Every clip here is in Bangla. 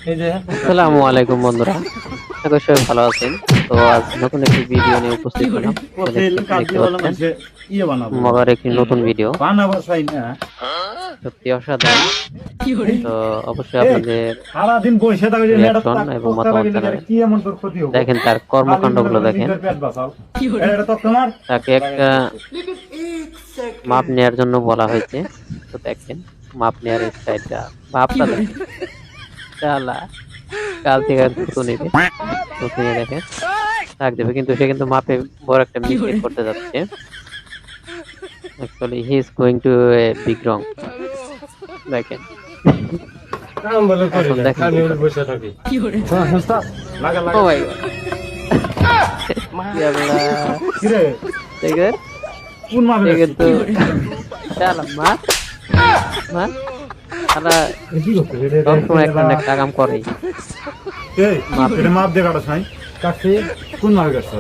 আসসালামু আলাইকুম বন্ধুরা, আশা করি সবাই ভালো আছেন। তো আজ নতুন একটি ভিডিও নিয়ে উপস্থিত হলাম। দেখতে পাচ্ছেন মজার একটি নতুন ভিডিও, সত্যি অসাধারণ। তো অবশ্যই আপনাদের রিয়াকশন এবং মতামত জানাবেন। দেখেন তার কর্মকাণ্ডগুলো, দেখেন তাকে একটা মাপ নেওয়ার জন্য বলা হয়েছে। তো দেখেন মাপ নেওয়ার স্টাইলটা, মাপটা দেখেন। শালা কাল থেকে থুতু নেবে, থুতু নিয়ে দেখেন ডাক দেবে, কিন্তু সে কিন্তু মাপে বড় একটা মিস্টেক করতে যাচ্ছে। Actually he is going to a big wrong. দেখেন ও মাই গড, কিন্তু শালা মা মা শালা সবসময় একটা না একটা কাম করে। মাপ দিয়ে কাটা ছাই কাটছে কোন মাপ কাটছে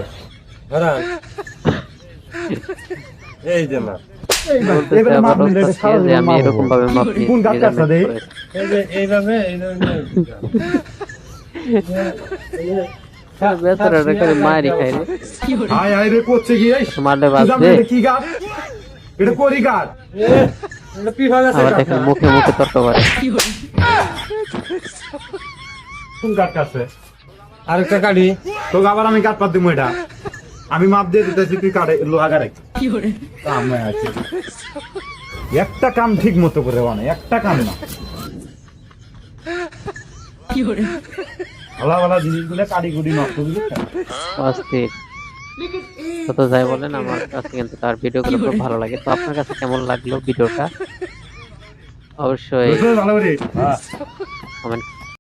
এই যে মাপ যে আমি এরকম ভাবে মাপ কোন গাছ কাটছে দেই এইভাবে মারি খাই রে, আয় আয় রে করছে কি এই মারলে বাজবে। কি গাছ এটা করি গাছ এটা পিফা গাছ আবার দেখেন মুখে মুখে তর্ক করে। কোন গাছ কাটছে আরেকটা কাটি তো আবার আমি কাট পাত দিমু এটা আমি মাপ দিয়ে দিতেছি তুই কাটে লোহা গাড়ে কি করে কাম আছে একটা কাম ঠিক মতো করে মানে একটা কাম না কি করে আলাদা আলাদা জিনিসগুলো কাটি কুটি নষ্ট করে অস্থির। তো যাই বলেন, আমার কাছে কিন্তু তার ভিডিওগুলো খুব ভালো লাগে। তো আপনার কাছে কেমন লাগলো ভিডিওটা অবশ্যই ভালো করে কমেন্ট